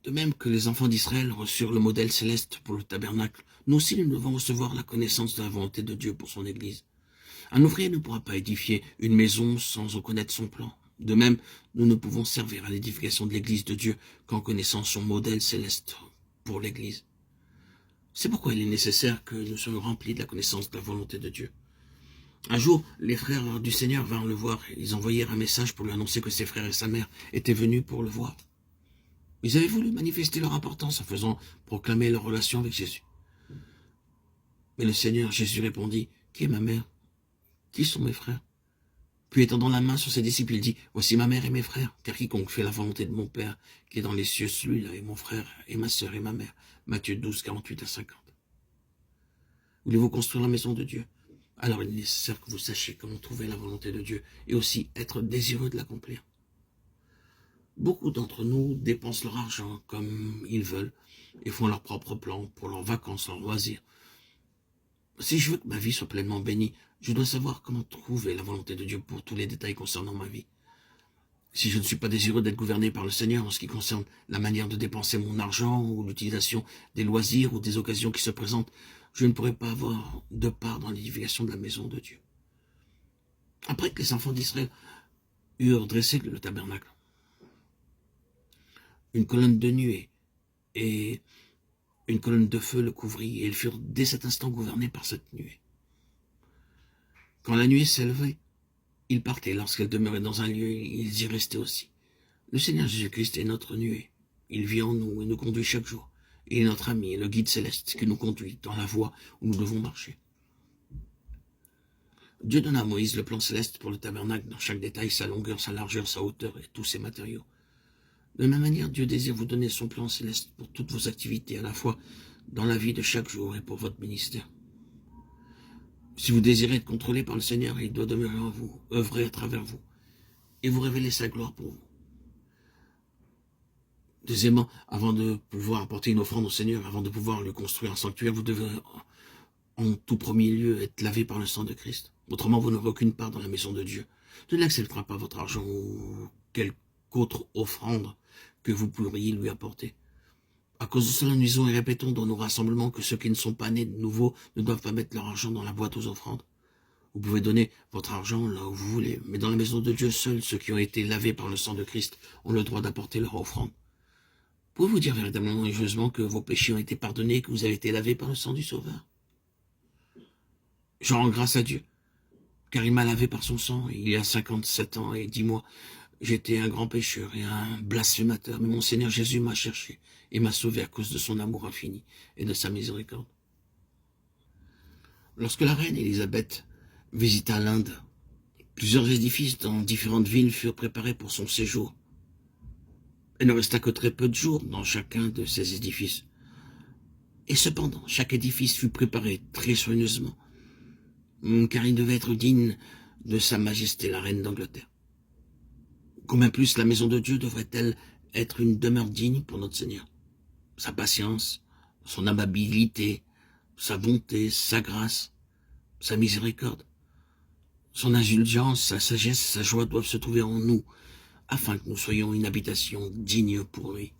De même que les enfants d'Israël reçurent le modèle céleste pour le tabernacle, nous aussi nous devons recevoir la connaissance de la volonté de Dieu pour son Église. Un ouvrier ne pourra pas édifier une maison sans en connaître son plan. De même, nous ne pouvons servir à l'édification de l'Église de Dieu qu'en connaissant son modèle céleste pour l'Église. C'est pourquoi il est nécessaire que nous soyons remplis de la connaissance de la volonté de Dieu. Un jour, les frères du Seigneur vinrent le voir. Ils envoyèrent un message pour lui annoncer que ses frères et sa mère étaient venus pour le voir. Ils avaient voulu manifester leur importance en faisant proclamer leur relation avec Jésus. Mais le Seigneur Jésus répondit, « Qui est ma mère? Qui sont mes frères ?» Puis étendant la main sur ses disciples, il dit, « Voici ma mère et mes frères, car quiconque fait la volonté de mon Père, qui est dans les cieux, celui-là est mon frère et ma sœur et ma mère. » Matthieu 12, 48 à 50. Voulez-vous construire la maison de Dieu? Alors il est nécessaire que vous sachiez comment trouver la volonté de Dieu et aussi être désireux de l'accomplir. Beaucoup d'entre nous dépensent leur argent comme ils veulent et font leurs propres plans pour leurs vacances, leurs loisirs. Si je veux que ma vie soit pleinement bénie, je dois savoir comment trouver la volonté de Dieu pour tous les détails concernant ma vie. Si je ne suis pas désireux d'être gouverné par le Seigneur en ce qui concerne la manière de dépenser mon argent ou l'utilisation des loisirs ou des occasions qui se présentent, je ne pourrai pas avoir de part dans l'édification de la maison de Dieu. Après que les enfants d'Israël eurent dressé le tabernacle, une colonne de nuée et une colonne de feu le couvrit, et ils furent dès cet instant gouvernés par cette nuée. Quand la nuée s'élevait, ils partaient. Lorsqu'elle demeurait dans un lieu, ils y restaient aussi. Le Seigneur Jésus-Christ est notre nuée. Il vit en nous et nous conduit chaque jour. Il est notre ami et le guide céleste qui nous conduit dans la voie où nous devons marcher. Dieu donna à Moïse le plan céleste pour le tabernacle dans chaque détail, sa longueur, sa largeur, sa hauteur et tous ses matériaux. De la même manière, Dieu désire vous donner son plan céleste pour toutes vos activités, à la fois dans la vie de chaque jour et pour votre ministère. Si vous désirez être contrôlé par le Seigneur, il doit demeurer en vous, œuvrer à travers vous, et vous révéler sa gloire pour vous. Deuxièmement, avant de pouvoir apporter une offrande au Seigneur, avant de pouvoir lui construire un sanctuaire, vous devez en tout premier lieu être lavé par le sang de Christ. Autrement, vous n'aurez aucune part dans la maison de Dieu. Dieu n'acceptera pas votre argent ou quelque autre offrande que vous pourriez lui apporter. À cause de cela, nous disons et répétons dans nos rassemblements que ceux qui ne sont pas nés de nouveau ne doivent pas mettre leur argent dans la boîte aux offrandes. Vous pouvez donner votre argent là où vous voulez, mais dans la maison de Dieu, seuls ceux qui ont été lavés par le sang de Christ ont le droit d'apporter leur offrande. Pouvez-vous dire véritablement et joyeusement que vos péchés ont été pardonnés et que vous avez été lavés par le sang du Sauveur? Je rends grâce à Dieu, car il m'a lavé par son sang il y a 57 ans et 10 mois. J'étais un grand pécheur et un blasphémateur, mais mon Seigneur Jésus m'a cherché et m'a sauvé à cause de son amour infini et de sa miséricorde. Lorsque la reine Élisabeth visita l'Inde, plusieurs édifices dans différentes villes furent préparés pour son séjour. Elle ne resta que très peu de jours dans chacun de ces édifices. Et cependant, chaque édifice fut préparé très soigneusement, car il devait être digne de sa majesté la reine d'Angleterre. Combien plus la maison de Dieu devrait-elle être une demeure digne pour notre Seigneur? Sa patience, son amabilité, sa bonté, sa grâce, sa miséricorde, son indulgence, sa sagesse, sa joie doivent se trouver en nous, afin que nous soyons une habitation digne pour lui.